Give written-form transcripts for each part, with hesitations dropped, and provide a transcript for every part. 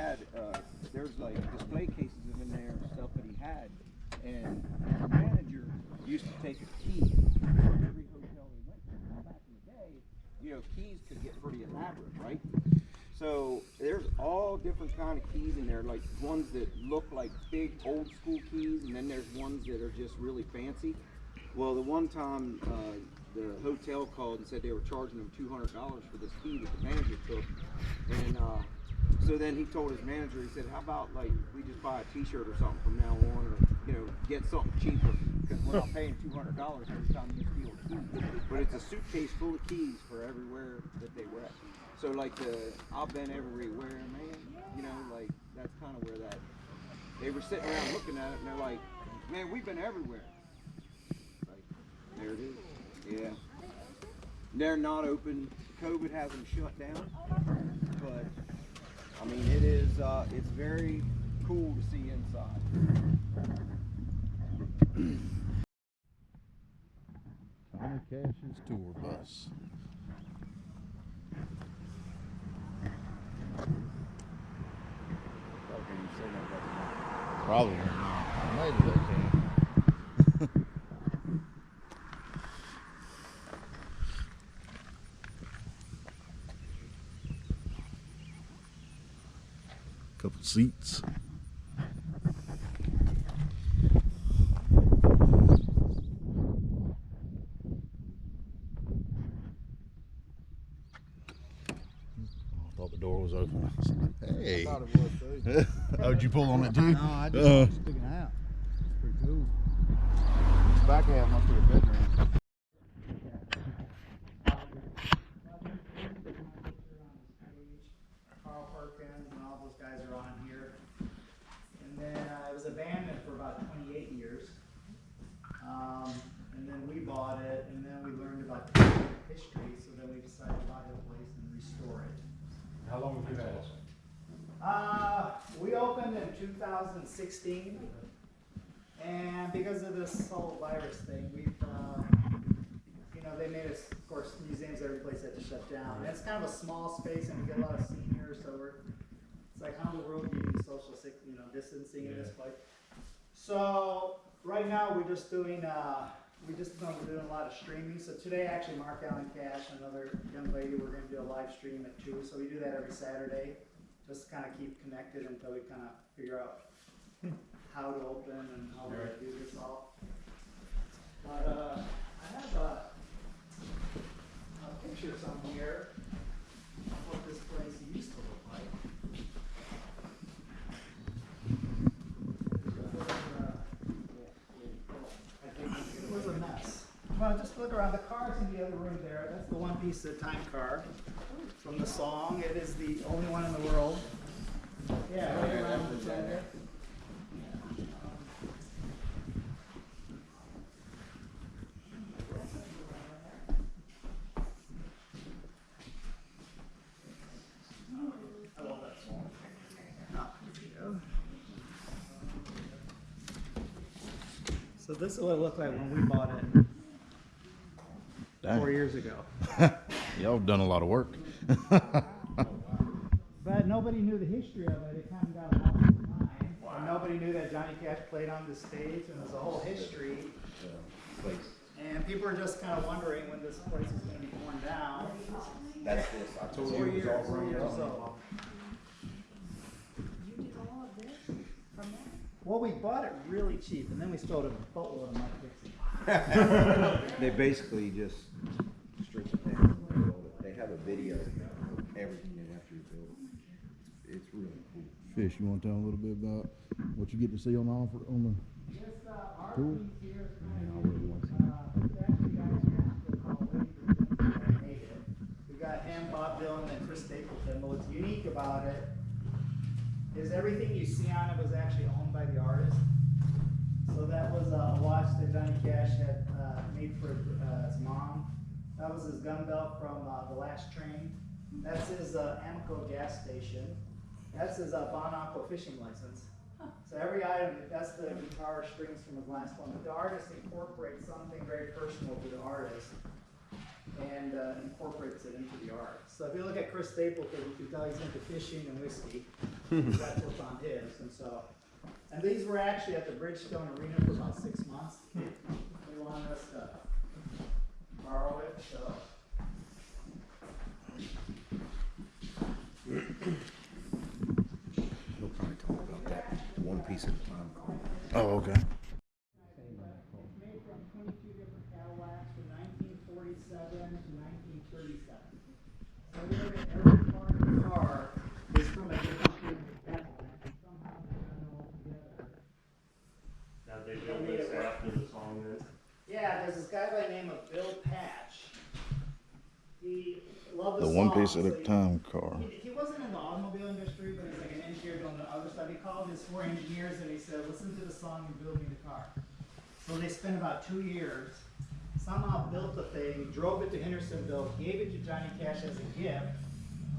had, there's like display cases in there and stuff that he had, and the manager used to take a key for every hotel he went to. Now back in the day, you know, keys could get pretty elaborate, right? So there's all different kind of keys in there, like ones that look like big old school keys, and then there's ones that are just really fancy. Well, the one time the hotel called and said they were charging them $200 for this key that the manager took, and so then he told his manager, he said, how about like we just buy a t-shirt or something from now on, or you know, get something cheaper, because we're not paying $200 every time you steal a key. But it's a suitcase full of keys for everywhere that they were at. So like I've been everywhere, man, you know, like that's kind of where that, they were sitting around looking at it and they're like, man, we've been everywhere. Like, there it is, yeah. They're not open, COVID has them shut down, but I mean, it is, it's very cool to see inside. Johnny Cash's tour bus. Probably not. Maybe they can. Couple seats. I thought the door was open. Hey. I thought it was too. Oh, did you pull on it too? No, I just sticking out. It's pretty cool. It's back half must be a bedroom. And all those guys are on here. And then it was abandoned for about 28 years. And then we bought it, and then we learned about the history, so then we decided to buy the place and restore it. How long have you had it? We opened in 2016, and because of this whole virus thing, we've, you know, they made us, of course, museums, every place had to shut down. And it's kind of a small space, and we get a lot of seniors, so it's like, how in the world do you do social, you know, distancing in this place? So right now we're just doing, we're doing a lot of streaming. So today, actually, Mark Allen Cash, another young lady, we're going to do a live stream at 2. So we do that every Saturday, just to kind of keep connected until we kind of figure out how to open and how we're going to do this all. But I have pictures on here of what this place used to look like. It was a mess. Well, just look around. The car's in the other room there. That's the one piece of time car from the song. It is the only one in the world. Yeah, right around the center. So this is what it looked like when we bought it 4 years ago. Y'all have done a lot of work. But nobody knew the history of it. It kind of got lost in time. Wow. And nobody knew that Johnny Cash played on the stage, and there's a whole history. And people are just kind of wondering when this place is going to be torn down. That's this. I told you it was all grown up. You did all of this from that? Well, we bought it really cheap, and then we stole a boatload of money. They basically just strip it down. They have a video of everything they have to rebuild. It's really cool. Fish, you want to tell a little bit about what you get to see on the offer on the This art tour? piece here is Yeah, I kind really want to see of, it's actually got a Nashville called Wade that made it. We got him, Bob Dylan, and Chris Stapleton. But what's unique about it is everything you see on it was actually owned by the artist. So that was a watch that Johnny Cash had made for his mom. That was his gun belt from The Last Train. That's his Amoco gas station. That's his Bon Aqua fishing license. So every item, that's the guitar strings from his last one. But the artist incorporates something very personal to the artist and incorporates it into the art. So if you look at Chris Stapleton, you can tell he's into fishing and whiskey. That's what's on his, and these were actually at the Bridgestone Arena for about 6 months. They wanted us to borrow it, so. We'll probably talk about that one piece at a time. Oh, okay. It's made from 22 different Cadillacs from 1947 to 1937. So every part of the car is from a different Cadillac, and somehow they got it all together. Now they built this after the song then? Yeah, there's this guy by the name of Bill Patch. He loved The the one song, piece at a so time car. he wasn't in the automobile industry, but he's like an engineer doing the other stuff. He called his 4 engineers and he said, listen to the song and build me the car. So they spent about 2 years, somehow built the thing, drove it to Hendersonville, gave it to Johnny Cash as a gift.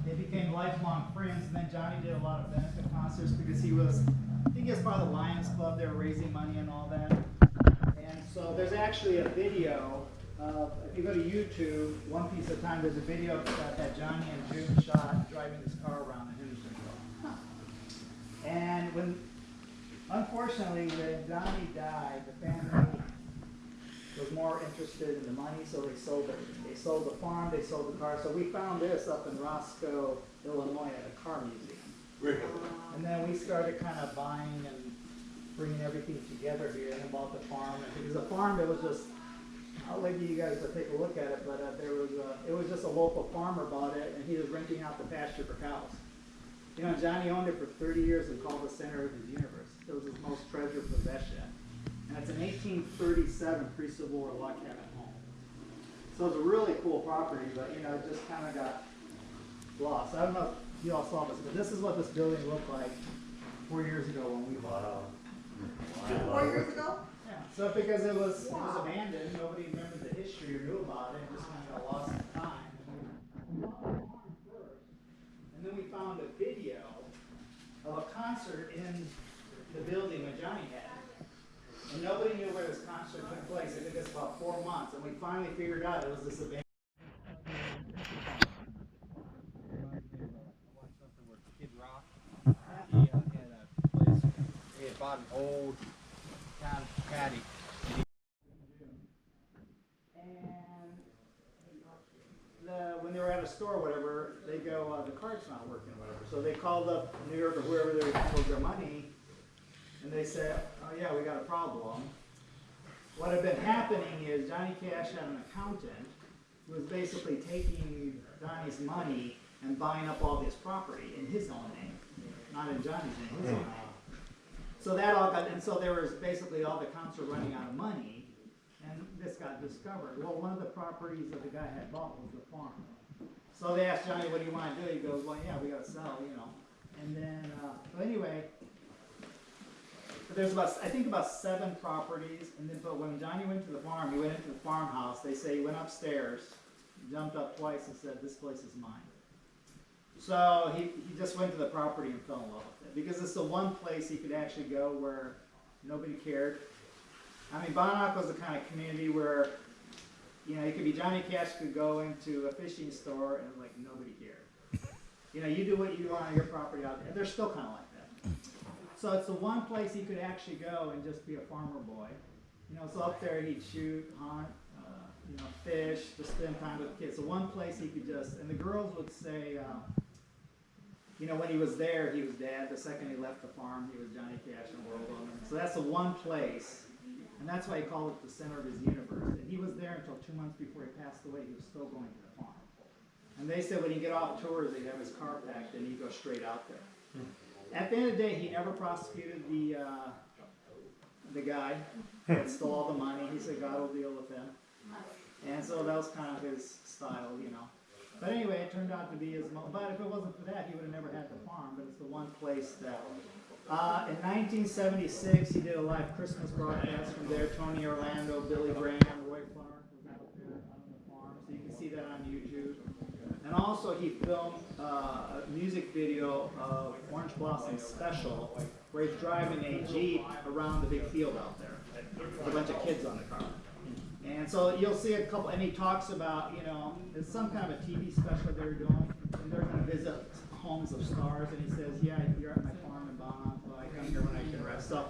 They became lifelong friends, and then Johnny did a lot of benefit concerts because he was, I think he was part of the Lions Club. They were raising money and all that. And so there's actually a video of, if you go to YouTube, one piece at a time, there's a video that Johnny and June shot driving this car around in Hendersonville. And unfortunately, when Johnny died, the family was more interested in the money, so they sold it. They sold the farm, they sold the car. So we found this up in Roscoe, Illinois, at a car museum. Really? And then we started kind of buying and bringing everything together here, and bought the farm. And because the farm, it was just, I'll let you guys take a look at it, but it was just a local farmer bought it, and he was renting out the pasture for cows. You know, Johnny owned it for 30 years and called it the center of his universe. It was his most treasured possession. And it's an 1837 pre-Civil War log cabin home. So it's a really cool property, but you know, it just kind of got lost. I don't know if you all saw this, but this is what this building looked like 4 years ago when we bought it. 4 years ago? Yeah, so because it was abandoned, nobody remembered the history or knew about it, it just kind of got lost in time. And we bought the farm first, and then we found a video of a concert in the building that Johnny had. And nobody knew where this concert took place. It took us about 4 months, and we finally figured out it was this abandoned. Kid Rock. He had a place. He had bought an old town caddy. And when they were at a store or whatever, they go, the card's not working or whatever. So they called up New York or whoever they owed their money, and they said, oh yeah, we got a problem. What had been happening is Johnny Cash had an accountant who was basically taking Johnny's money and buying up all this property in his own name, not in Johnny's name, his own name. So that all got, and so there was basically all the accounts were running out of money, and this got discovered. Well, one of the properties that the guy had bought was the farm. So they asked Johnny, what do you want to do? He goes, well, yeah, we got to sell, you know. And then, so anyway, there's about, I think about 7 properties, and then, but when Johnny went to the farm, he went into the farmhouse. They say he went upstairs, jumped up twice, and said, "This place is mine." So he just went to the property and fell in love with it because it's the one place he could actually go where nobody cared. I mean, Bon Aqua was the kind of community where, you know, you could be Johnny Cash could go into a fishing store and like nobody cared. You know, you do what you want on your property out there. They're still kind of like that. So it's the one place he could actually go and just be a farmer boy. You know, so up there he'd shoot, hunt, you know, fish, just spend time with the kids. So one place he could just, and the girls would say, you know, when he was there, he was dad. The second he left the farm, he was Johnny Cash and world owner. So that's the one place, and that's why he called it the center of his universe. And he was there until 2 months before he passed away. He was still going to the farm. And they said when he'd get off tours, he'd have his car packed and he'd go straight out there. At the end of the day, he never prosecuted the guy that stole all the money. He said God will deal with him. And so that was kind of his style, you know. But anyway, it turned out to be his mom. But if it wasn't for that, he would have never had the farm. But it's the one place that... in 1976, he did a live Christmas broadcast from there. Tony Orlando, Billy Graham, Roy Clark was out there on the farm. So you can see that on YouTube. And also he filmed a music video of Orange Blossom Special where he's driving a Jeep around the big field out there with a bunch of kids on the car. And so you'll see a couple, and he talks about, you know, it's some kind of a TV special they were doing, and they're going to visit homes of stars, and he says, yeah, you're at my farm in Bon Aqua. I come here when I can rest. So,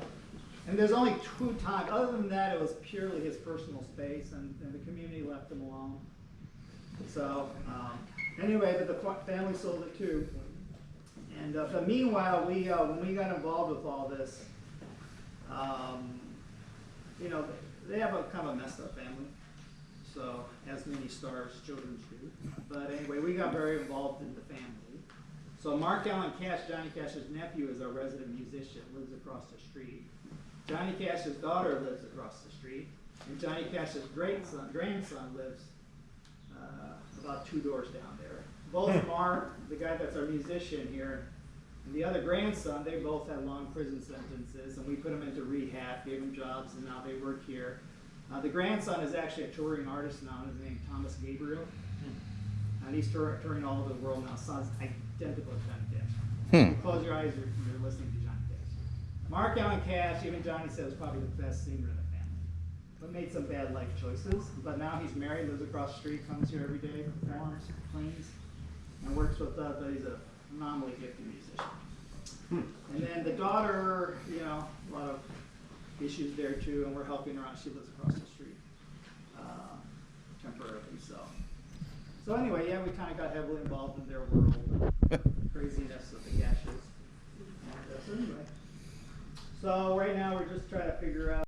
and there's only 2 times. Other than that, it was purely his personal space, and the community left him alone. So anyway, but the family sold it too. And but meanwhile, we when we got involved with all this, you know, they have a kind of a messed up family. So as many stars children do. But anyway, we got very involved in the family. So Mark Allen Cash, Johnny Cash's nephew, is our resident musician, lives across the street. Johnny Cash's daughter lives across the street, and Johnny Cash's grandson lives about 2 doors down there. Both Mark, the guy that's our musician here, and the other grandson, they both had long prison sentences, and we put them into rehab, gave them jobs, and now they work here. The grandson is actually a touring artist now. His name is Thomas Gabriel, and he's touring all over the world now. Sounds identical to Johnny Cash. You close your eyes, you're listening to Johnny Cash. Mark Allen Cash, even Johnny said, was probably the best singer in the family, but made some bad life choices. But now he's married, lives across the street, comes here every day, performs, cleans, and works with us. But he's a phenomenally gifted musician. And then the daughter, you know, a lot of issues there too, and we're helping her out. She lives across the street temporarily. So anyway, yeah, we kind of got heavily involved in their world, craziness of the Cashes. And so anyway, so right now we're just trying to figure out